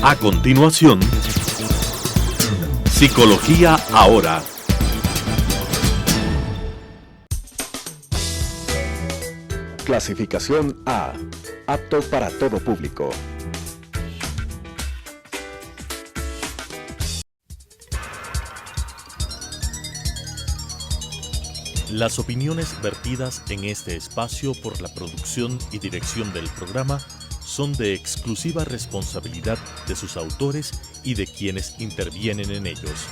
A continuación, Psicología Ahora. Clasificación A. Apto para todo público. Las opiniones vertidas en este espacio por la producción y dirección del programa son de exclusiva responsabilidad de sus autores y de quienes intervienen en ellos.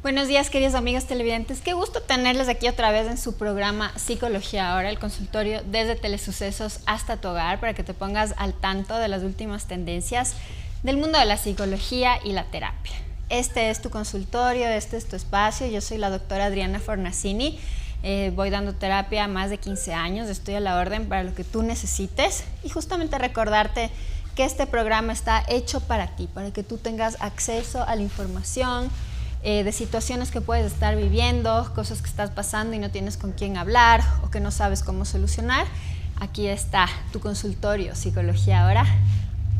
Buenos días, queridos amigos televidentes. Qué gusto tenerles aquí otra vez en su programa Psicología Ahora, el consultorio desde Telesucesos hasta tu hogar, para que te pongas al tanto de las últimas tendencias del mundo de la psicología y la terapia. Este es tu consultorio, este es tu espacio. Yo soy la doctora Adriana Fornasini. Voy dando terapia más de 15 años. Estoy a la orden para lo que tú necesites. Y justamente recordarte que este programa está hecho para ti, para que tú tengas acceso a la información, de situaciones que puedes estar viviendo, cosas que estás pasando y no tienes con quién hablar o que no sabes cómo solucionar. Aquí está tu consultorio Psicología Ahora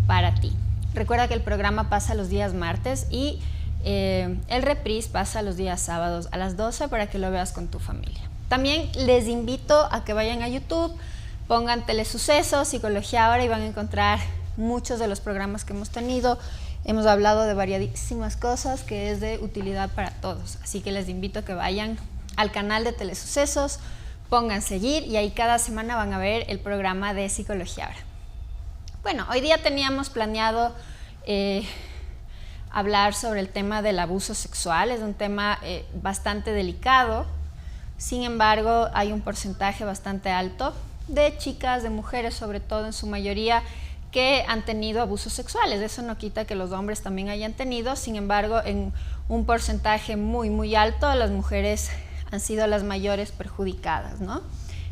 para ti. Recuerda que el programa pasa los días martes y el reprise pasa los días sábados a las 12 para que lo veas con tu familia. También les invito a que vayan a YouTube, pongan Telesucesos, Psicología Ahora y van a encontrar muchos de los programas que hemos tenido. Hemos hablado de variadísimas cosas que es de utilidad para todos. Así que les invito a que vayan al canal de Telesucesos, pongan seguir y ahí cada semana van a ver el programa de Psicología Ahora. Bueno, hoy día teníamos planeado hablar sobre el tema del abuso sexual. Es un tema bastante delicado. Sin embargo, hay un porcentaje bastante alto de chicas, de mujeres sobre todo en su mayoría, que han tenido abusos sexuales. Eso no quita que los hombres también hayan tenido. Sin embargo, en un porcentaje muy, muy alto, las mujeres han sido las mayores perjudicadas, ¿no?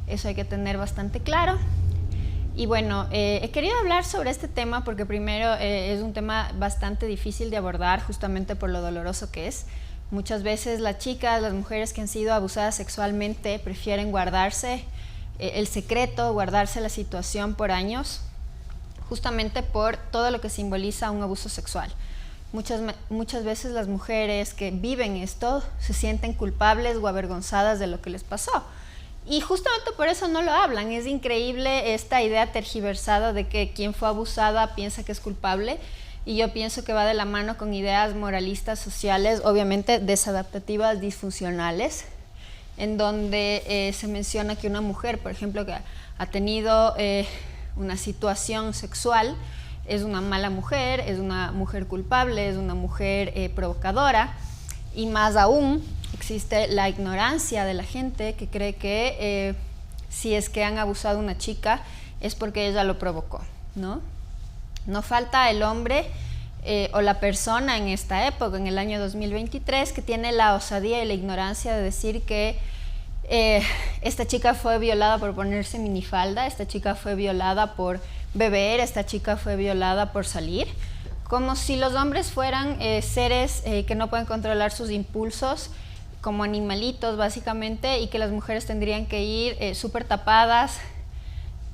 Eso hay que tener bastante claro. Y bueno, he querido hablar sobre este tema porque primero es un tema bastante difícil de abordar justamente por lo doloroso que es. Muchas veces las chicas, las mujeres que han sido abusadas sexualmente prefieren guardarse el secreto, guardarse la situación por años, justamente por todo lo que simboliza un abuso sexual. Muchas veces las mujeres que viven esto se sienten culpables o avergonzadas de lo que les pasó. Y justamente por eso no lo hablan. Es increíble esta idea tergiversada de que quien fue abusada piensa que es culpable. Y yo pienso que va de la mano con ideas moralistas sociales, obviamente desadaptativas, disfuncionales, en donde se menciona que una mujer, por ejemplo, que ha tenido una situación sexual, es una mala mujer, es una mujer culpable, es una mujer provocadora, y más aún existe la ignorancia de la gente que cree que si es que han abusado a una chica es porque ella lo provocó, ¿no? No falta el hombre o la persona en esta época, en el año 2023, que tiene la osadía y la ignorancia de decir que esta chica fue violada por ponerse minifalda, esta chica fue violada por beber, esta chica fue violada por salir, como si los hombres fueran seres que no pueden controlar sus impulsos, como animalitos básicamente, y que las mujeres tendrían que ir súper tapadas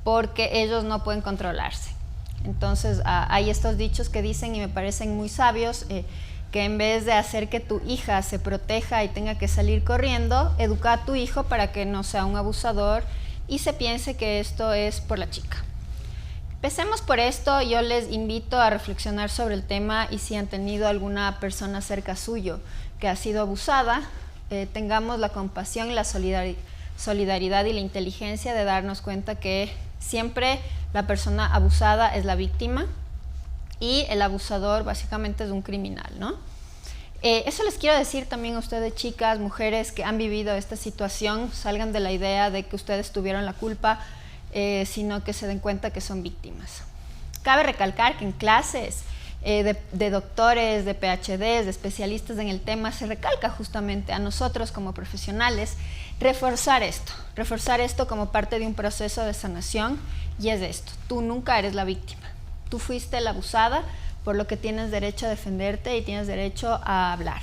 porque ellos no pueden controlarse. Entonces hay estos dichos que dicen, y me parecen muy sabios, que en vez de hacer que tu hija se proteja y tenga que salir corriendo, educa a tu hijo para que no sea un abusador y se piense que esto es por la chica. Empecemos por esto. Yo les invito a reflexionar sobre el tema y si han tenido alguna persona cerca suyo que ha sido abusada, tengamos la compasión y la solidaridad y la inteligencia de darnos cuenta que siempre la persona abusada es la víctima y el abusador básicamente es un criminal, ¿no? Eso les quiero decir también a ustedes, chicas, mujeres que han vivido esta situación. Salgan de la idea de que ustedes tuvieron la culpa, sino que se den cuenta que son víctimas. Cabe recalcar que en clases de doctores, de PhDs, de especialistas en el tema, se recalca justamente a nosotros como profesionales reforzar esto como parte de un proceso de sanación, y es esto: tú nunca eres la víctima, tú fuiste la abusada, por lo que tienes derecho a defenderte y tienes derecho a hablar.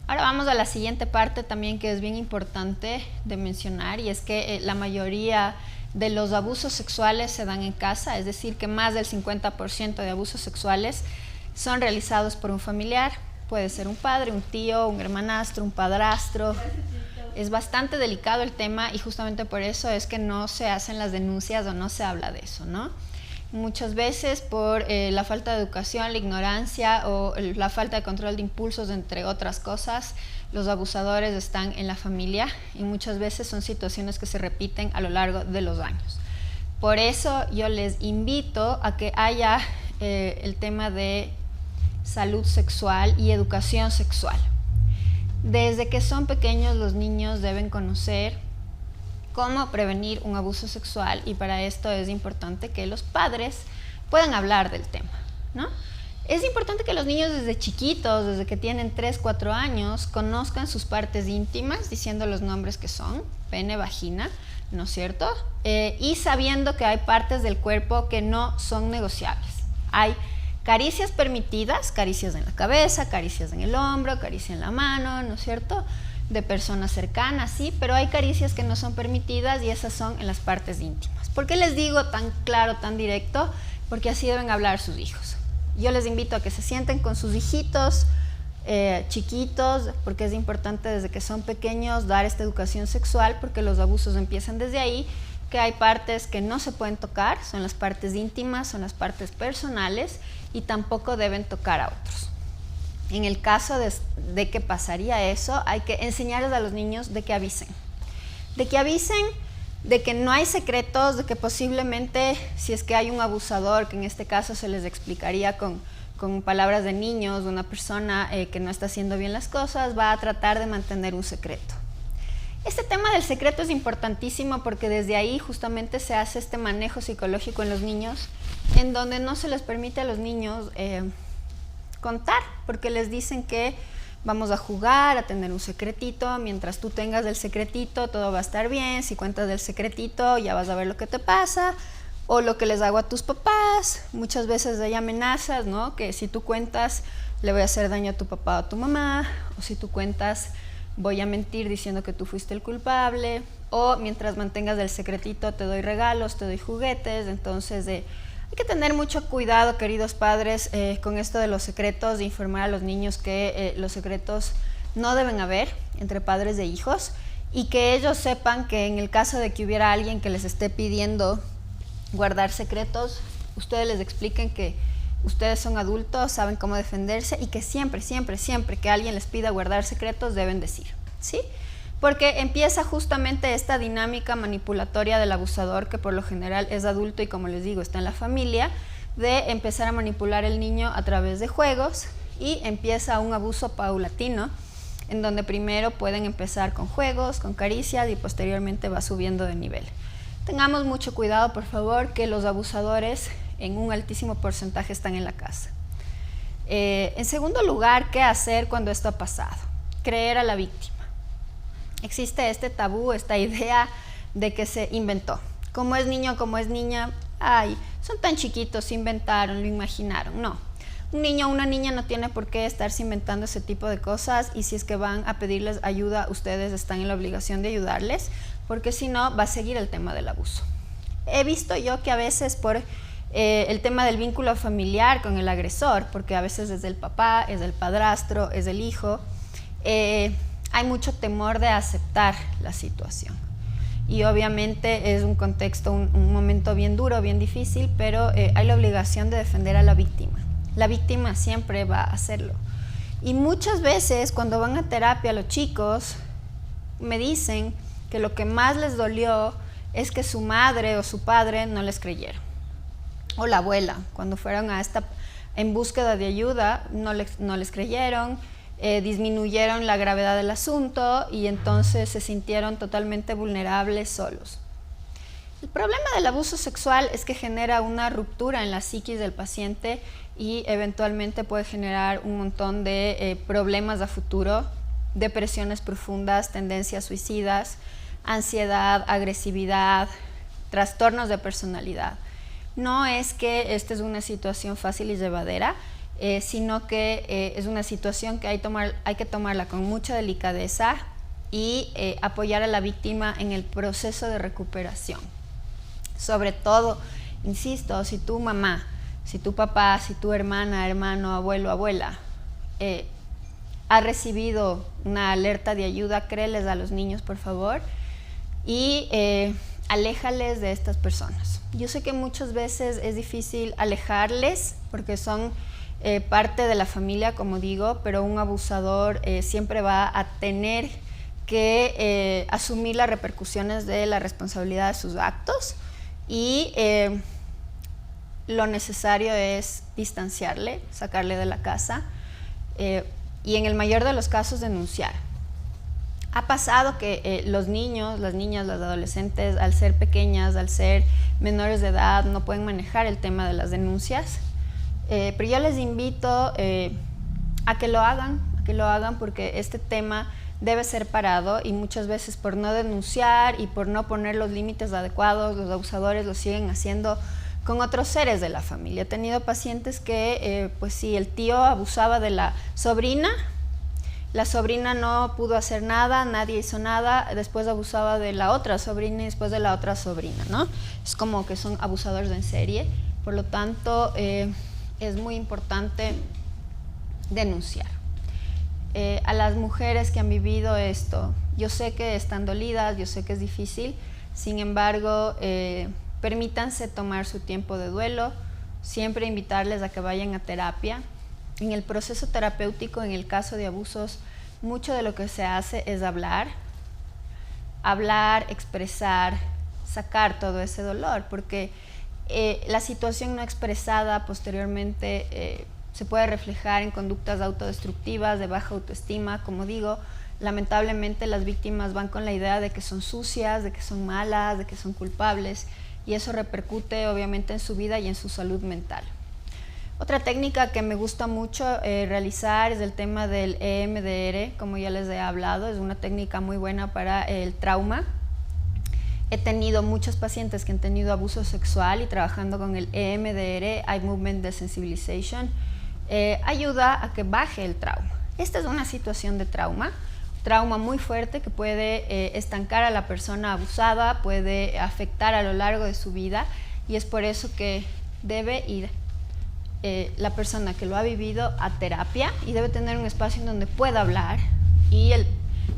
Ahora vamos a la siguiente parte también, que es bien importante de mencionar, y es que la mayoría de los abusos sexuales se dan en casa, es decir, que más del 50% de abusos sexuales son realizados por un familiar. Puede ser un padre, un tío, un hermanastro, un padrastro. Es bastante delicado el tema, y justamente por eso es que no se hacen las denuncias o no se habla de eso, ¿no? Muchas veces por la falta de educación, la ignorancia o la falta de control de impulsos, entre otras cosas, los abusadores están en la familia, y muchas veces son situaciones que se repiten a lo largo de los años. Por eso yo les invito a que haya el tema de salud sexual y educación sexual. Desde que son pequeños, los niños deben conocer cómo prevenir un abuso sexual, y para esto es importante que los padres puedan hablar del tema, ¿no? Es importante que los niños desde chiquitos, desde que tienen 3, 4 años, conozcan sus partes íntimas, diciendo los nombres que son: pene, vagina, ¿no es cierto? Y sabiendo que hay partes del cuerpo que no son negociables. Hay caricias permitidas, caricias en la cabeza, caricias en el hombro, caricia en la mano, ¿no es cierto?, de personas cercanas, sí, pero hay caricias que no son permitidas, y esas son en las partes íntimas. ¿Por qué les digo tan claro, tan directo? Porque así deben hablar sus hijos. Yo les invito a que se sienten con sus hijitos chiquitos, porque es importante desde que son pequeños dar esta educación sexual, porque los abusos empiezan desde ahí, que hay partes que no se pueden tocar, son las partes íntimas, son las partes personales, y tampoco deben tocar a otros. En el caso de que pasaría eso, hay que enseñarles a los niños de que avisen, de que no hay secretos, de que posiblemente, si es que hay un abusador, que en este caso se les explicaría con palabras de niños, una persona que no está haciendo bien las cosas, va a tratar de mantener un secreto. Este tema del secreto es importantísimo, porque desde ahí justamente se hace este manejo psicológico en los niños, en donde no se les permite a los niños contar, porque les dicen que vamos a jugar, a tener un secretito, mientras tú tengas el secretito todo va a estar bien, si cuentas del secretito ya vas a ver lo que te pasa, o lo que les hago a tus papás. Muchas veces hay amenazas, ¿no?, que si tú cuentas le voy a hacer daño a tu papá o a tu mamá, o si tú cuentas voy a mentir diciendo que tú fuiste el culpable, o mientras mantengas el secretito te doy regalos, te doy juguetes. Entonces hay que tener mucho cuidado, queridos padres, con esto de los secretos, de informar a los niños que los secretos no deben haber entre padres e hijos, y que ellos sepan que en el caso de que hubiera alguien que les esté pidiendo guardar secretos, ustedes les expliquen que ustedes son adultos, saben cómo defenderse, y que siempre, siempre, siempre que alguien les pida guardar secretos deben decir, ¿sí? Porque empieza justamente esta dinámica manipulatoria del abusador, que por lo general es adulto y, como les digo, está en la familia, de empezar a manipular al niño a través de juegos, y empieza un abuso paulatino, en donde primero pueden empezar con juegos, con caricias, y posteriormente va subiendo de nivel. Tengamos mucho cuidado, por favor, que los abusadores en un altísimo porcentaje están en la casa. En segundo lugar, ¿qué hacer cuando esto ha pasado? Creer a la víctima. Existe este tabú, esta idea de que se inventó. Como es niño, como es niña, ay, son tan chiquitos, se inventaron, lo imaginaron. No, un niño o una niña no tiene por qué estarse inventando ese tipo de cosas, y si es que van a pedirles ayuda, ustedes están en la obligación de ayudarles, porque si no, va a seguir el tema del abuso. He visto yo que a veces por el tema del vínculo familiar con el agresor, porque a veces es del papá, es del padrastro, es del hijo, hay mucho temor de aceptar la situación. Y obviamente es un contexto, un momento bien duro, bien difícil, pero hay la obligación de defender a la víctima. La víctima siempre va a hacerlo. Y muchas veces cuando van a terapia los chicos me dicen que lo que más les dolió es que su madre o su padre no les creyeron. O la abuela, cuando fueron en búsqueda de ayuda, no les creyeron, disminuyeron la gravedad del asunto, y entonces se sintieron totalmente vulnerables solos. El problema del abuso sexual es que genera una ruptura en la psiquis del paciente y eventualmente puede generar un montón de problemas a futuro, depresiones profundas, tendencias suicidas, ansiedad, agresividad, trastornos de personalidad. No es que esta es una situación fácil y llevadera, sino que es una situación que hay que tomarla con mucha delicadeza y apoyar a la víctima en el proceso de recuperación. Sobre todo, insisto, si tu mamá, si tu papá, si tu hermana, hermano, abuelo, abuela ha recibido una alerta de ayuda, créeles a los niños, por favor, y aléjales de estas personas. Yo sé que muchas veces es difícil alejarles porque son parte de la familia, como digo, pero un abusador siempre va a tener que asumir las repercusiones de la responsabilidad de sus actos y lo necesario es distanciarle, sacarle de la casa y en el mayor de los casos denunciar. Ha pasado que los niños, las niñas, las adolescentes, al ser pequeñas, al ser menores de edad, no pueden manejar el tema de las denuncias, pero yo les invito a que lo hagan porque este tema debe ser parado y muchas veces por no denunciar y por no poner los límites adecuados, los abusadores lo siguen haciendo con otros seres de la familia. He tenido pacientes que, pues sí, el tío abusaba de la sobrina no pudo hacer nada, nadie hizo nada, después abusaba de la otra sobrina y después de la otra sobrina, ¿no? Es como que son abusadores en serie, por lo tanto, es muy importante denunciar. A las mujeres que han vivido esto, yo sé que están dolidas, yo sé que es difícil, sin embargo, permítanse tomar su tiempo de duelo, siempre invitarles a que vayan a terapia. En el proceso terapéutico, en el caso de abusos, mucho de lo que se hace es hablar, expresar, sacar todo ese dolor, porque la situación no expresada posteriormente se puede reflejar en conductas autodestructivas, de baja autoestima. Como digo, lamentablemente las víctimas van con la idea de que son sucias, de que son malas, de que son culpables, y eso repercute obviamente en su vida y en su salud mental. Otra técnica que me gusta mucho realizar es el tema del EMDR, como ya les he hablado, es una técnica muy buena para el trauma. He tenido muchos pacientes que han tenido abuso sexual y trabajando con el EMDR, Eye Movement Desensitization, ayuda a que baje el trauma. Esta es una situación de trauma muy fuerte que puede estancar a la persona abusada, puede afectar a lo largo de su vida y es por eso que debe ir la persona que lo ha vivido a terapia y debe tener un espacio en donde pueda hablar y el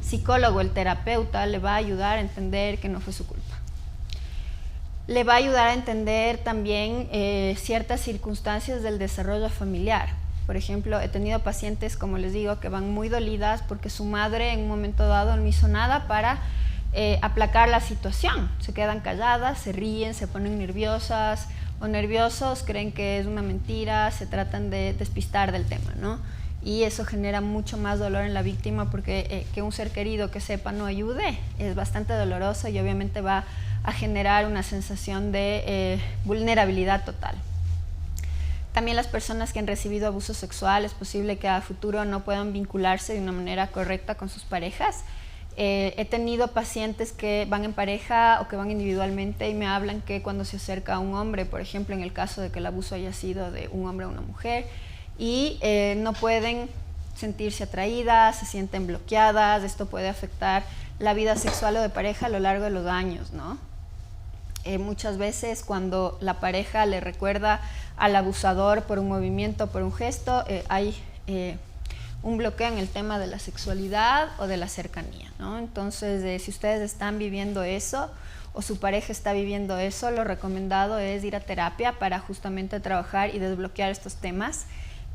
psicólogo, el terapeuta, le va a ayudar a entender que no fue su culpa. Le va a ayudar a entender también ciertas circunstancias del desarrollo familiar. Por ejemplo, he tenido pacientes, como les digo, que van muy dolidas porque su madre en un momento dado no hizo nada para aplacar la situación. Se quedan calladas, se ríen, se ponen nerviosas o nerviosos, creen que es una mentira, se tratan de despistar del tema, ¿no? Y eso genera mucho más dolor en la víctima porque que un ser querido que sepa no ayude es bastante doloroso y obviamente va a generar una sensación de vulnerabilidad total. También las personas que han recibido abuso sexual es posible que a futuro no puedan vincularse de una manera correcta con sus parejas. He tenido pacientes que van en pareja o que van individualmente y me hablan que cuando se acerca a un hombre, por ejemplo, en el caso de que el abuso haya sido de un hombre a una mujer, y no pueden sentirse atraídas, se sienten bloqueadas, esto puede afectar la vida sexual o de pareja a lo largo de los años, ¿no? Muchas veces cuando la pareja le recuerda al abusador por un movimiento, por un gesto, hay un bloqueo en el tema de la sexualidad o de la cercanía, ¿no? Entonces, si ustedes están viviendo eso o su pareja está viviendo eso, lo recomendado es ir a terapia para justamente trabajar y desbloquear estos temas.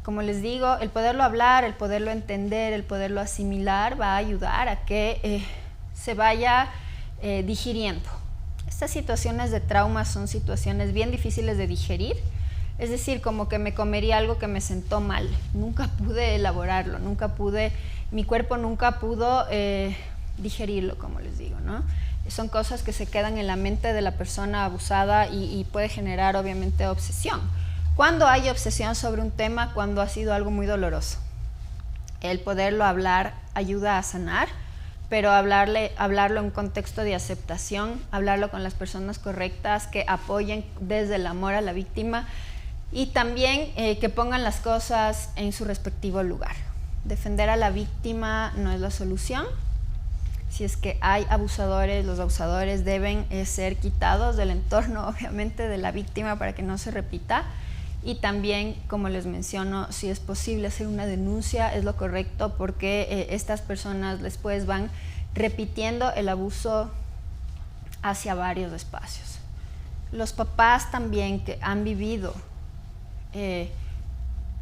Como les digo, el poderlo hablar, el poderlo entender, el poderlo asimilar va a ayudar a que se vaya digiriendo. Estas situaciones de trauma son situaciones bien difíciles de digerir. Es decir, como que me comería algo que me sentó mal. Nunca pude elaborarlo, mi cuerpo nunca pudo digerirlo, como les digo, ¿no? son cosas que se quedan en la mente de la persona abusada y puede generar obviamente obsesión. ¿Cuándo hay obsesión sobre un tema? Cuando ha sido algo muy doloroso. El poderlo hablar ayuda a sanar, pero hablarlo en un contexto de aceptación, hablarlo con las personas correctas que apoyen desde el amor a la víctima y también que pongan las cosas en su respectivo lugar. Defender a la víctima no es la solución. Si es que hay abusadores, los abusadores deben ser quitados del entorno, obviamente, de la víctima para que no se repita. Y también, como les menciono, si es posible hacer una denuncia, es lo correcto, porque estas personas después van repitiendo el abuso hacia varios espacios. Los papás también que han vivido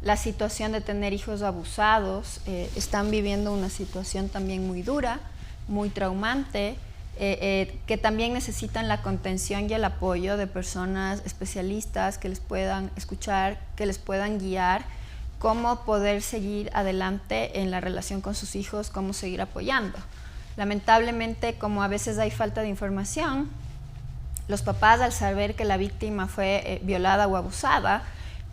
la situación de tener hijos abusados, están viviendo una situación también muy dura, muy traumante, que también necesitan la contención y el apoyo de personas especialistas que les puedan escuchar, que les puedan guiar cómo poder seguir adelante en la relación con sus hijos, cómo seguir apoyando. Lamentablemente, como a veces hay falta de información, los papás, al saber que la víctima fue violada o abusada,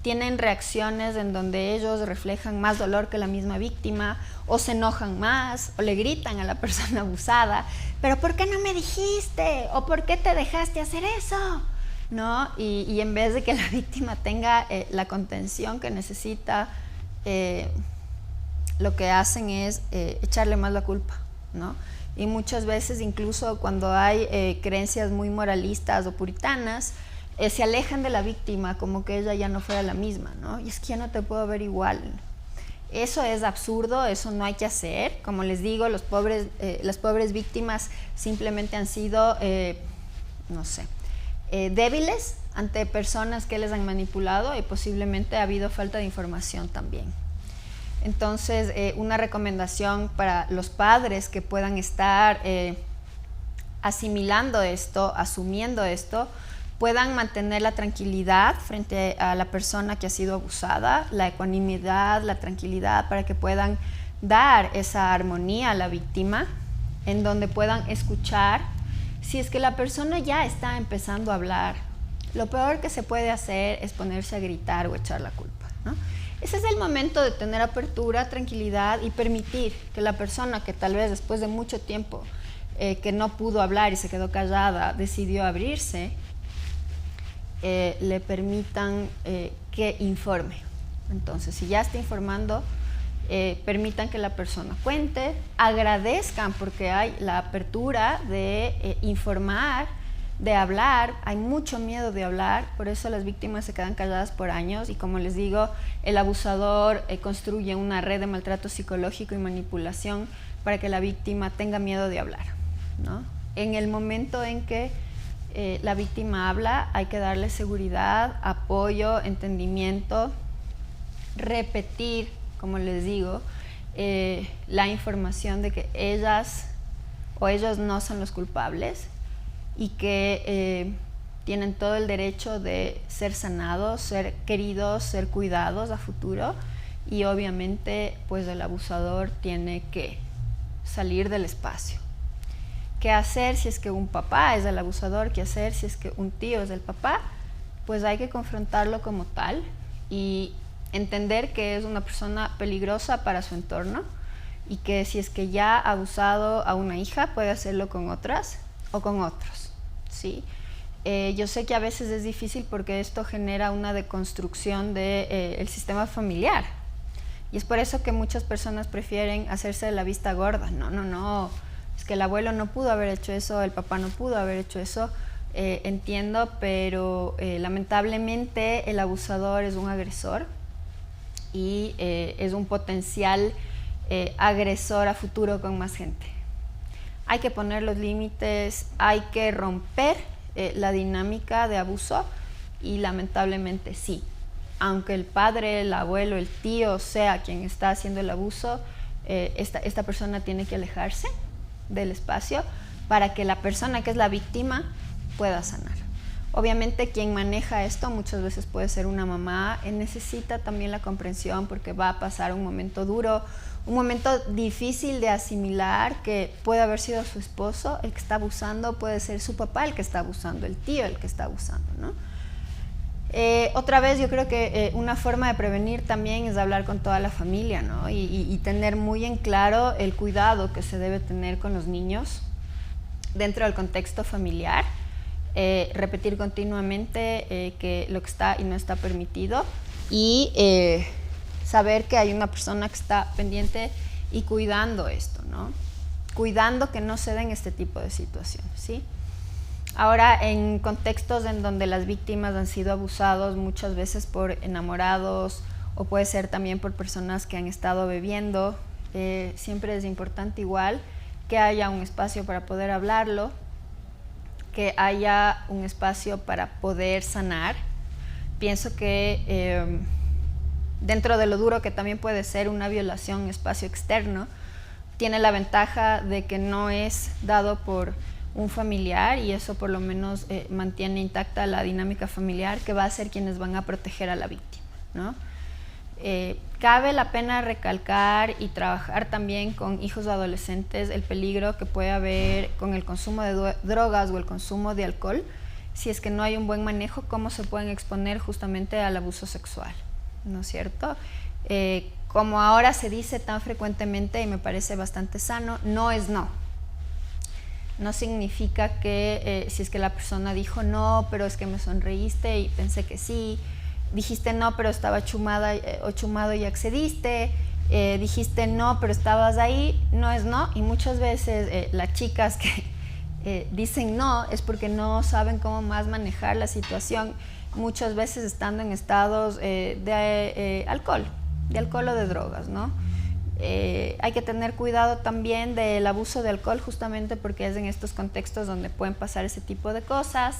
tienen reacciones en donde ellos reflejan más dolor que la misma víctima, o se enojan más, o le gritan a la persona abusada, pero ¿por qué no me dijiste? ¿O por qué te dejaste hacer eso? ¿No? Y en vez de que la víctima tenga la contención que necesita, lo que hacen es echarle más la culpa, ¿no? Y muchas veces, incluso cuando hay creencias muy moralistas o puritanas, se alejan de la víctima como que ella ya no fuera la misma, ¿no? Y es que ya no te puedo ver igual. Eso es absurdo, eso no hay que hacer. Como les digo, las pobres víctimas simplemente han sido, débiles ante personas que les han manipulado, y posiblemente ha habido falta de información también. Entonces, una recomendación para los padres que puedan estar asimilando esto, asumiendo esto, puedan mantener la tranquilidad frente a la persona que ha sido abusada, la ecuanimidad, la tranquilidad, para que puedan dar esa armonía a la víctima, en donde puedan escuchar. Si es que la persona ya está empezando a hablar, lo peor que se puede hacer es ponerse a gritar o echar la culpa, ¿no? Ese es el momento de tener apertura, tranquilidad y permitir que la persona que tal vez después de mucho tiempo que no pudo hablar y se quedó callada, decidió abrirse, le permitan que informe. Entonces, si ya está informando, permitan que la persona cuente, agradezcan porque hay la apertura de informar, de hablar. Hay mucho miedo de hablar, por eso las víctimas se quedan calladas por años, y como les digo, el abusador construye una red de maltrato psicológico y manipulación para que la víctima tenga miedo de hablar, ¿no? En el momento en que la víctima habla, hay que darle seguridad, apoyo, entendimiento, repetir, como les digo, la información de que ellas o ellos no son los culpables, y que tienen todo el derecho de ser sanados, ser queridos, ser cuidados a futuro, y obviamente pues el abusador tiene que salir del espacio. ¿Qué hacer si es que un papá es el abusador? ¿Qué hacer si es que un tío es el papá? Pues hay que confrontarlo como tal y entender que es una persona peligrosa para su entorno, y que si es que ya ha abusado a una hija, puede hacerlo con otras o con otros, ¿sí? Yo sé que a veces es difícil porque esto genera una deconstrucción del sistema familiar, y es por eso que muchas personas prefieren hacerse de la vista gorda. No, es que el abuelo no pudo haber hecho eso, el papá no pudo haber hecho eso. Entiendo, pero lamentablemente el abusador es un agresor, y es un potencial agresor a futuro con más gente. Hay que poner los límites, hay que romper la dinámica de abuso, y lamentablemente sí, aunque el padre, el abuelo, el tío sea quien está haciendo el abuso, esta persona tiene que alejarse del espacio para que la persona que es la víctima pueda sanar. Obviamente quien maneja esto muchas veces puede ser una mamá, necesita también la comprensión porque va a pasar un momento duro, un momento difícil de asimilar, que puede haber sido su esposo el que está abusando, puede ser su papá el que está abusando, el tío el que está abusando, ¿no? Otra vez yo creo que una forma de prevenir también es hablar con toda la familia, ¿no? y tener muy en claro el cuidado que se debe tener con los niños dentro del contexto familiar. Repetir continuamente que lo que está y no está permitido y saber que hay una persona que está pendiente y cuidando esto, ¿no? Cuidando que no se den este tipo de situaciones, ¿sí? Ahora, en contextos en donde las víctimas han sido abusados muchas veces por enamorados o puede ser también por personas que han estado bebiendo, siempre es importante igual que haya un espacio para poder hablarlo, que haya un espacio para poder sanar. Pienso que dentro de lo duro que también puede ser una violación, un espacio externo, tiene la ventaja de que no es dado por un familiar y eso por lo menos mantiene intacta la dinámica familiar que va a ser quienes van a proteger a la víctima, ¿no? Cabe la pena recalcar y trabajar también con hijos adolescentes el peligro que puede haber con el consumo de drogas o el consumo de alcohol, si es que no hay un buen manejo, cómo se pueden exponer justamente al abuso sexual, ¿no es cierto? Como ahora se dice tan frecuentemente y me parece bastante sano, no es no. No significa que si es que la persona dijo no, pero es que me sonreíste y pensé que sí, dijiste no, pero estaba chumada o chumado y accediste, dijiste no, pero estabas ahí, no es no. Y muchas veces las chicas que dicen no es porque no saben cómo más manejar la situación, muchas veces estando en estados de alcohol o de drogas, ¿no? Hay que tener cuidado también del abuso de alcohol justamente porque es en estos contextos donde pueden pasar ese tipo de cosas.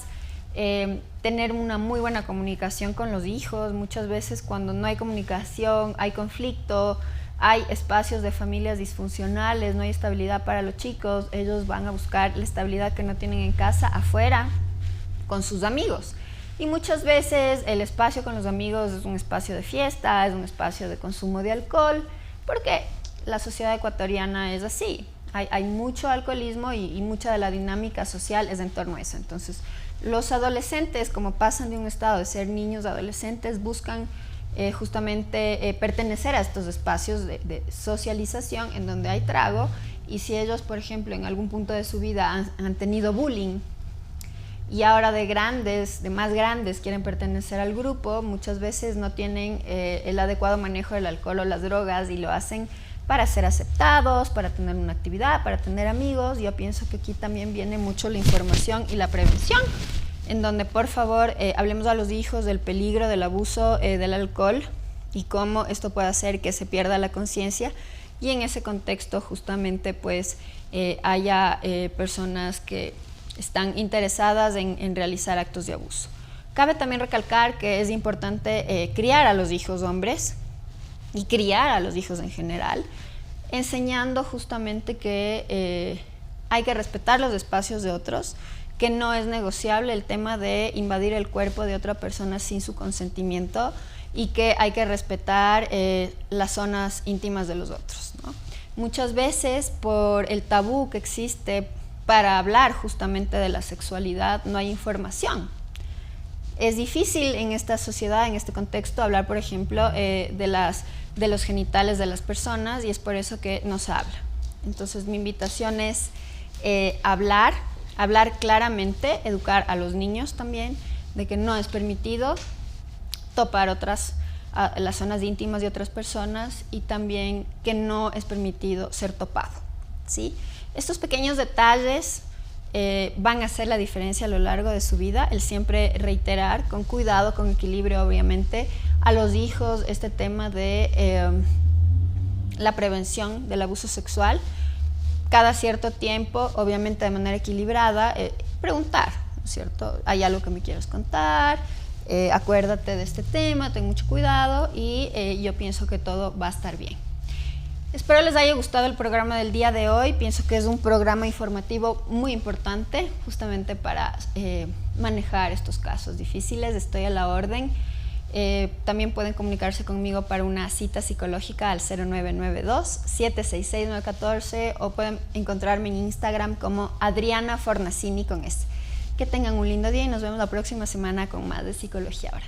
Tener una muy buena comunicación con los hijos. Muchas veces cuando no hay comunicación, hay conflicto, hay espacios de familias disfuncionales, no hay estabilidad para los chicos, ellos van a buscar la estabilidad que no tienen en casa afuera con sus amigos. Y muchas veces el espacio con los amigos es un espacio de fiesta, es un espacio de consumo de alcohol, porque la sociedad ecuatoriana es así. Hay mucho alcoholismo y mucha de la dinámica social es en torno a eso. Entonces, los adolescentes, como pasan de un estado de ser niños a adolescentes, buscan justamente pertenecer a estos espacios de socialización en donde hay trago, y si ellos, por ejemplo, en algún punto de su vida han tenido bullying y ahora de más grandes quieren pertenecer al grupo, muchas veces no tienen el adecuado manejo del alcohol o las drogas y lo hacen para ser aceptados, para tener una actividad, para tener amigos. Yo pienso que aquí también viene mucho la información y la prevención, en donde por favor hablemos a los hijos del peligro del abuso del alcohol y cómo esto puede hacer que se pierda la conciencia, y en ese contexto justamente pues haya personas que están interesadas en realizar actos de abuso. Cabe también recalcar que es importante criar a los hijos hombres y criar a los hijos en general, enseñando justamente que hay que respetar los espacios de otros, que no es negociable el tema de invadir el cuerpo de otra persona sin su consentimiento y que hay que respetar las zonas íntimas de los otros, ¿no? Muchas veces por el tabú que existe para hablar justamente de la sexualidad no hay información. Es difícil en esta sociedad, en este contexto, hablar, por ejemplo, de los genitales de las personas, y es por eso que no se habla. Entonces mi invitación es hablar claramente, educar a los niños también de que no es permitido topar las zonas íntimas de otras personas, y también que no es permitido ser topado, ¿sí? Estos pequeños detalles van a hacer la diferencia a lo largo de su vida, el siempre reiterar con cuidado, con equilibrio obviamente, a los hijos este tema de la prevención del abuso sexual. Cada cierto tiempo, obviamente de manera equilibrada, preguntar, ¿no es cierto? ¿Hay algo que me quieras contar? Acuérdate de este tema, ten mucho cuidado, y yo pienso que todo va a estar bien. Espero les haya gustado el programa del día de hoy. Pienso que es un programa informativo muy importante justamente para manejar estos casos difíciles. Estoy a la orden. También pueden comunicarse conmigo para una cita psicológica al 0992-766-914 o pueden encontrarme en Instagram como Adriana Fornacini con S. Que tengan un lindo día y nos vemos la próxima semana con más de Psicología Ahora.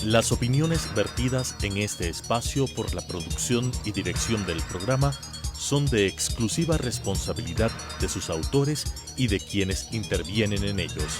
Las opiniones vertidas en este espacio por la producción y dirección del programa son de exclusiva responsabilidad de sus autores y de quienes intervienen en ellos.